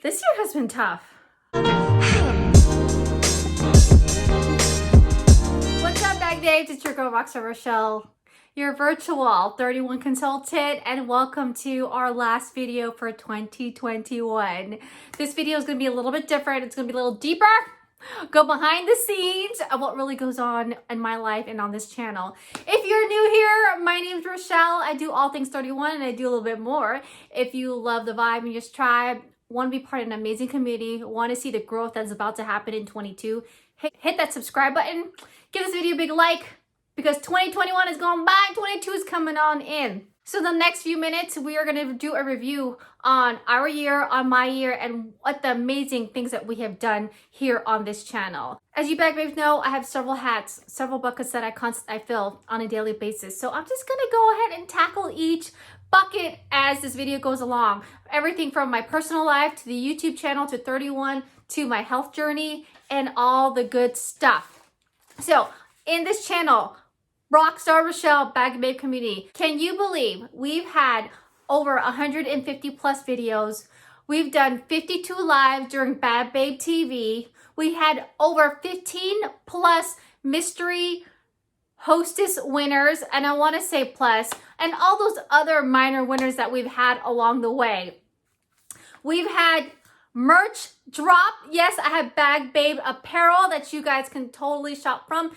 This year has been tough. What's up, Bag Babes? It's your girl, Rockstar Rochelle, your virtual 31 consultant, and welcome to our last video for 2021. This video is going to be a little bit different. It's going to be a little deeper. Go behind the scenes of what really goes on in my life and on this channel. If you're new here, my name is Rochelle. I do all things 31 and I do a little bit more. If you love the vibe and your tribe, want to be part of an amazing community, want to see the growth that's about to happen in 22, hit that subscribe button, give this video a big like, because 2021 is going by, 22 is coming on in. So the next few minutes, we are going to do a review on our year, on my year, and what the amazing things that we have done here on this channel. As you Bag Babes know, I have several hats, several buckets that I fill on a daily basis. So I'm just going to go ahead and tackle each bucket as this video goes along. Everything from my personal life to the YouTube channel to 31 to my health journey and all the good stuff. So in this channel, Rockstar Rochelle Bag Babe Community, can you believe we've had over 150 plus videos? We've done 52 lives during Bag Babe TV. We had over 15 plus mystery Hostess winners, and I want to say plus, and all those other minor winners that we've had along the way. We've had merch drop. Yes, I have Bag Babe apparel that you guys can totally shop from.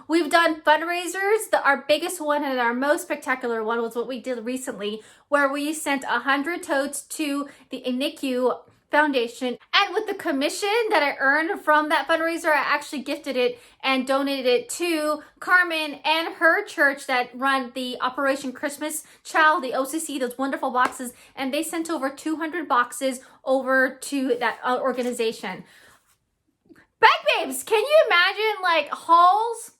We've done fundraisers. Our biggest one and our most spectacular one was what we did recently, where we sent 100 totes to the NICU Foundation. And with the commission that I earned from that fundraiser, I actually gifted it and donated it to Carmen and her church that run the Operation Christmas Child, the OCC, those wonderful boxes. And they sent over 200 boxes over to that organization. Bag Babes, can you imagine like hauls,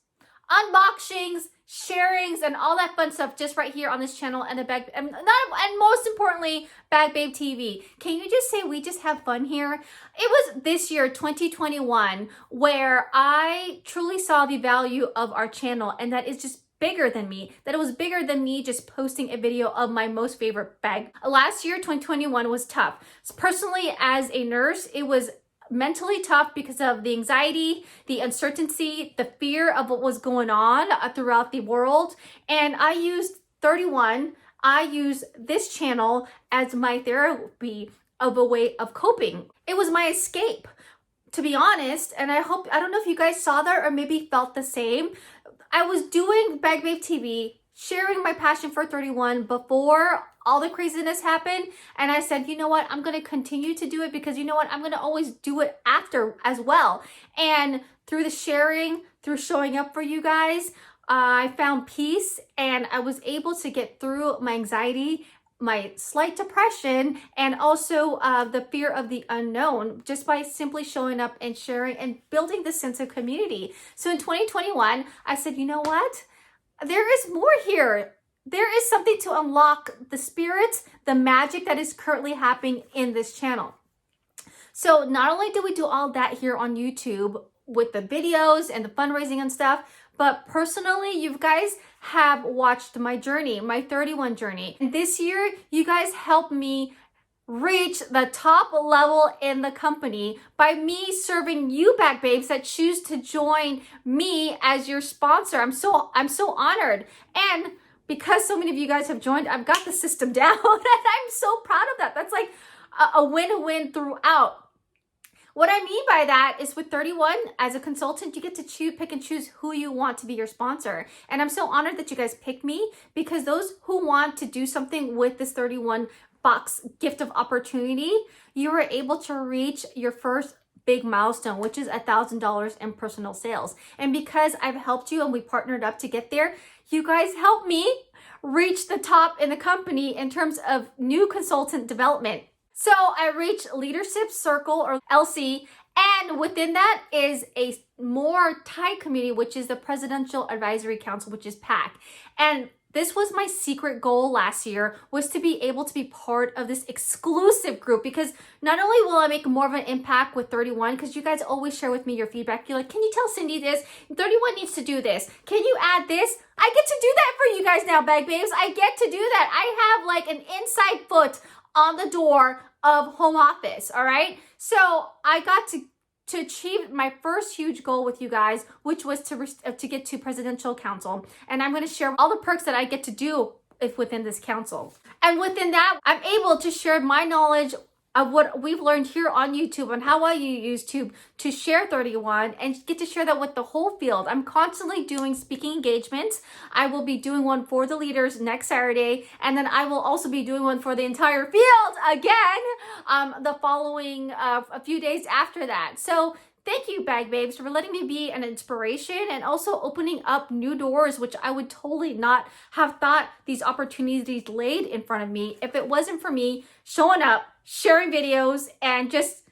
unboxings, sharings, and all that fun stuff just right here on this channel and and most importantly, Bag Babe TV. Can you just say we just have fun here? It was this year, 2021, where I truly saw the value of our channel, and that is just bigger than me, that it was bigger than me just posting a video of my most favorite bag. Last year, 2021 was tough. Personally, as a nurse, it was mentally tough because of the anxiety, the uncertainty, the fear of what was going on throughout the world. And I used 31, I used this channel as my therapy of a way of coping. It was my escape, to be honest. And I don't know if you guys saw that or maybe felt the same. I was doing Bag Babe TV, sharing my passion for 31 before all the craziness happened. And I said, you know what? I'm going to continue to do it because you know what? I'm going to always do it after as well. And through the sharing, through showing up for you guys, I found peace and I was able to get through my anxiety, my slight depression, and also the fear of the unknown just by simply showing up and sharing and building the sense of community. So in 2021, I said, you know what? There is more here. There is something to unlock the spirits, the magic that is currently happening in this channel. So not only did we do all that here on YouTube with the videos and the fundraising and stuff, but personally, you guys have watched my journey, my 31 journey. And this year, you guys helped me reach the top level in the company by me serving you Bag Babes that choose to join me as your sponsor. I'm so honored. And because so many of you guys have joined, I've got the system down and I'm so proud of that. That's like a win-win throughout. What I mean by that is with 31, as a consultant, you get to pick and choose who you want to be your sponsor. And I'm so honored that you guys picked me, because those who want to do something with this 31 box gift of opportunity, you were able to reach your first big milestone, which is $1,000 in personal sales. And because I've helped you and we partnered up to get there, you guys helped me reach the top in the company in terms of new consultant development. So I reached Leadership Circle, or LC, and within that is a more tight community, which is the Presidential Advisory Council, which is PAC. And this was my secret goal last year, was to be able to be part of this exclusive group, because not only will I make more of an impact with 31, because you guys always share with me your feedback. You're like, can you tell Cindy this? 31 needs to do this. Can you add this? I get to do that for you guys now, Bag Babes. I get to do that. I have like an inside foot on the door of home office, all right? So I got to achieve my first huge goal with you guys, which was to get to presidential council. And I'm going to share all the perks that I get to do if within this council. And within that, I'm able to share my knowledge of what we've learned here on YouTube and how I use YouTube to share 31 and get to share that with the whole field. I'm constantly doing speaking engagements. I will be doing one for the leaders next Saturday, and then I will also be doing one for the entire field again the following a few days after that. So thank you, Bag Babes, for letting me be an inspiration and also opening up new doors, which I would totally not have thought these opportunities laid in front of me if it wasn't for me showing up, sharing videos, and just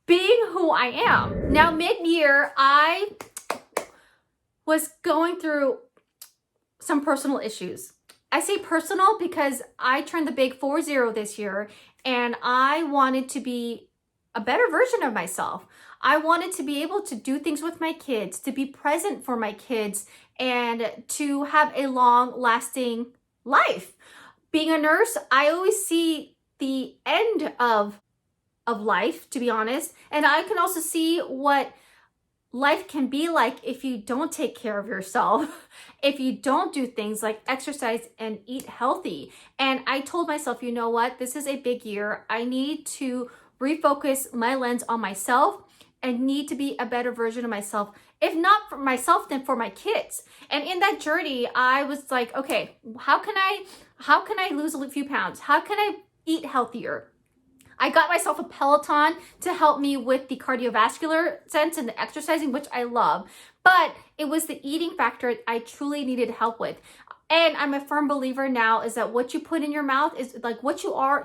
being who I am. Now, mid-year, I was going through some personal issues. I say personal because I turned the big 40 this year, and I wanted to be a better version of myself. I wanted to be able to do things with my kids, to be present for my kids, and to have a long-lasting life. Being a nurse, I always see the end of life, to be honest, and I can also see what life can be like if you don't take care of yourself, if you don't do things like exercise and eat healthy. And I told myself, you know what, this is a big year. I need to refocus my lens on myself and need to be a better version of myself, if not for myself, then for my kids. And in that journey, I was like, okay, how can I lose a few pounds? How can I eat healthier? I got myself a Peloton to help me with the cardiovascular sense and the exercising, which I love, but it was the eating factor I truly needed help with. And I'm a firm believer now is that what you put in your mouth is like what you are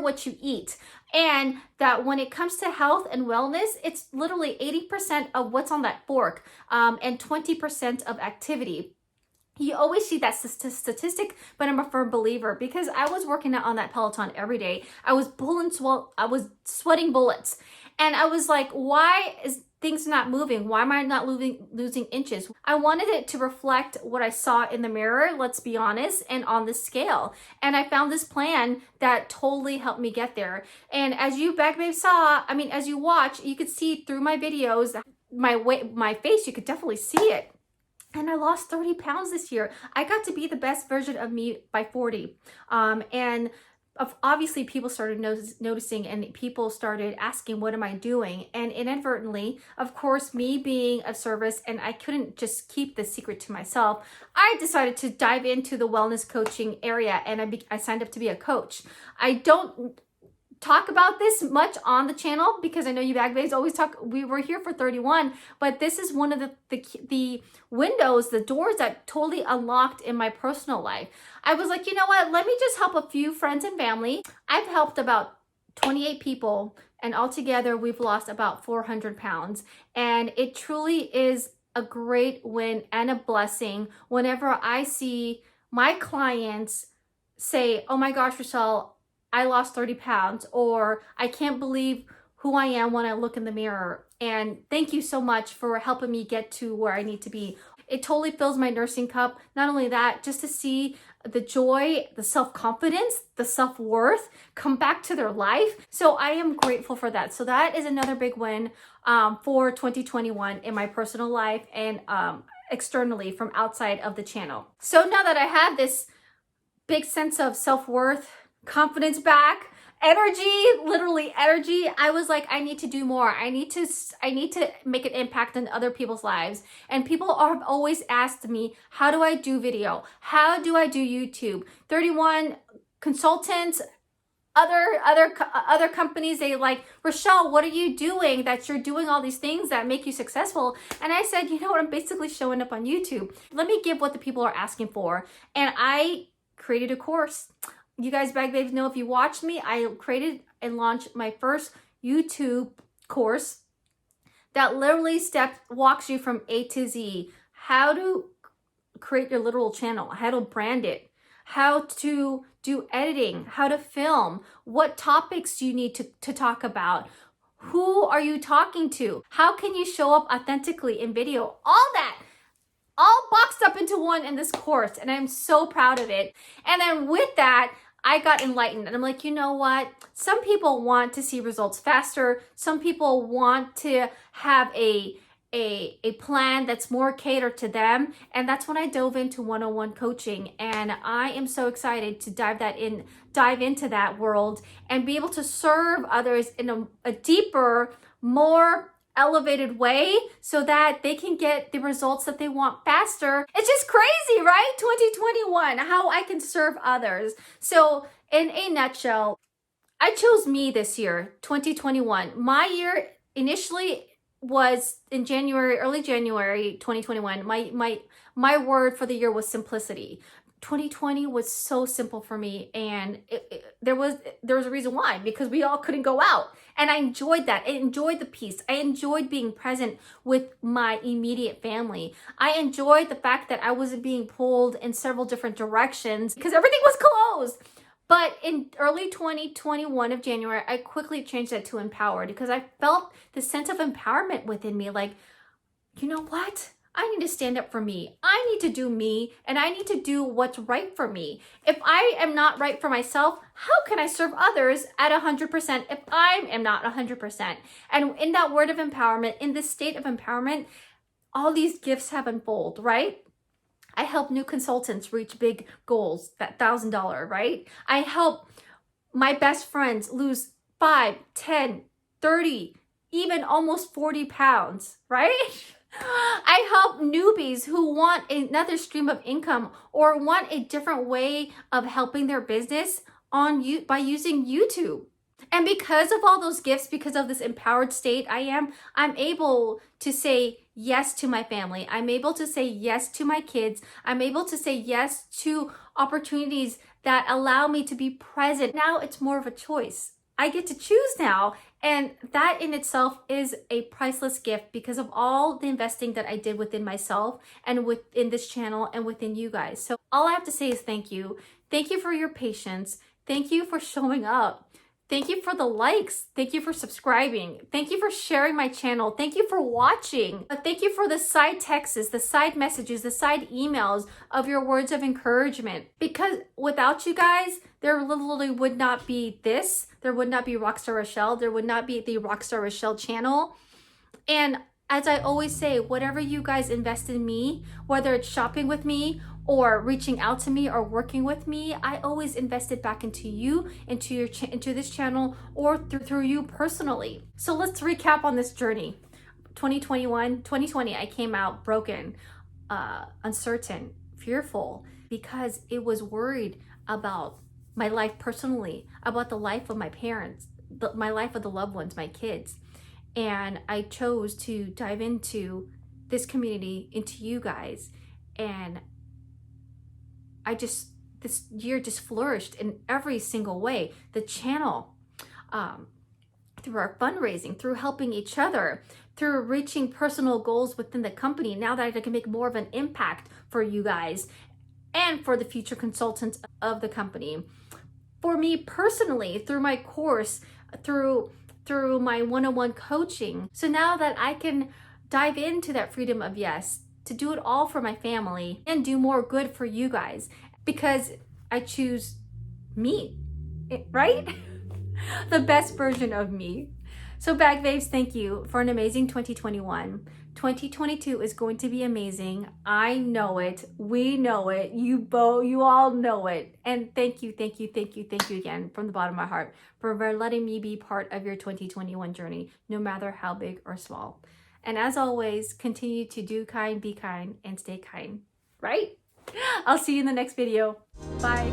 what you eat. And that when it comes to health and wellness, it's literally 80% of what's on that fork and 20% of activity. You always see that statistic, but I'm a firm believer because I was working out on that Peloton every day. I was sweating bullets. And I was like, why is things not moving? Why am I not losing inches? I wanted it to reflect what I saw in the mirror, let's be honest, and on the scale. And I found this plan that totally helped me get there. And as you Bag Babe saw, as you watch, you could see through my videos, my face, you could definitely see it. And I lost 30 pounds this year. I got to be the best version of me by 40. And obviously people started noticing and people started asking, what am I doing? And inadvertently, of course, me being of service, and I couldn't just keep the secret to myself, I decided to dive into the wellness coaching area, and I signed up to be a coach. I don't talk about this much on the channel because I know you Bag Babes always talk, we were here for 31, but this is one of the windows, the doors that totally unlocked in my personal life. I was like, you know what, let me just help a few friends and family. I've helped about 28 people, and altogether we've lost about 400 pounds. And it truly is a great win and a blessing whenever I see my clients say, oh my gosh, Rochelle, I lost 30 pounds, or I can't believe who I am when I look in the mirror. And thank you so much for helping me get to where I need to be. It totally fills my nursing cup. Not only that, just to see the joy, the self-confidence, the self-worth come back to their life. So I am grateful for that. So that is another big win for 2021 in my personal life and externally from outside of the channel. So now that I have this big sense of self-worth, confidence back, energy, literally energy, I was like, I need to do more. I need to make an impact in other people's lives. And people have always asked me, how do I do video? How do I do YouTube? 31 consultants, other companies, they like, Rochelle, what are you doing that you're doing all these things that make you successful? And I said, you know what, I'm basically showing up on YouTube. Let me give what the people are asking for. And I created a course. You guys Bag Babes know, if you watched me, I created and launched my first YouTube course that literally walks you from A to Z. How to create your literal channel, how to brand it, how to do editing, how to film, what topics you need to talk about, who are you talking to, how can you show up authentically in video, all that. All boxed up into one in this course, and I'm so proud of it. And then with that, I got enlightened and I'm like, you know what? Some people want to see results faster. Some people want to have a plan that's more catered to them. And that's when I dove into one-on-one coaching. And I am so excited to dive into that world and be able to serve others in a deeper, more elevated way so that they can get the results that they want faster. It's just crazy, right? 2021, how I can serve others. So in a nutshell, I chose me this year, 2021. My year initially was in January, early January 2021. My word for the year was simplicity. 2020 was so simple for me, and there was a reason why, because we all couldn't go out, and I enjoyed that. I enjoyed the peace. I enjoyed being present with my immediate family. I enjoyed the fact that I wasn't being pulled in several different directions because everything was closed. But in early 2021 of January, I quickly changed that to empowered because I felt the sense of empowerment within me. Like, you know what? I need to stand up for me. I need to do me, and I need to do what's right for me. If I am not right for myself, how can I serve others at 100% if I am not 100%? And in that word of empowerment, in this state of empowerment, all these gifts have unfolded, right? I help new consultants reach big goals, that $1,000, right? I help my best friends lose 5, 10, 30, even almost 40 pounds, right? I help newbies who want another stream of income or want a different way of helping their business by using YouTube. And because of all those gifts, because of this empowered state I'm able to say yes to my family. I'm able to say yes to my kids. I'm able to say yes to opportunities that allow me to be present. Now it's more of a choice. I get to choose now. And that in itself is a priceless gift because of all the investing that I did within myself and within this channel and within you guys. So all I have to say is thank you. Thank you for your patience. Thank you for showing up. Thank you for the likes. Thank you for subscribing. Thank you for sharing my channel. Thank you for watching. Thank you for the side texts, the side messages, the side emails of your words of encouragement. Because without you guys, there literally would not be this. There would not be Rockstar Rochelle. There would not be the Rockstar Rochelle channel. And as I always say, whatever you guys invest in me, whether it's shopping with me or reaching out to me or working with me, I always invest it back into you, into this channel, or through you personally. So let's recap on this journey. 2020, I came out broken, uncertain, fearful, because it was worried about my life personally, about the life of my parents, my life of the loved ones, my kids. And I chose to dive into this community, into you guys. And this year just flourished in every single way. The channel, through our fundraising, through helping each other, through reaching personal goals within the company. Now that I can make more of an impact for you guys and for the future consultants of the company. For me personally, through my course, through my one-on-one coaching. So now that I can dive into that freedom of yes, to do it all for my family and do more good for you guys, because I choose me, right? The best version of me. So Bag Babes, thank you for an amazing 2021. 2022 is going to be amazing. I know it. We know it. You all know it. And thank you again from the bottom of my heart for letting me be part of your 2021 journey, no matter how big or small. And as always, continue to do kind, be kind, and stay kind, right? I'll see you in the next video. Bye.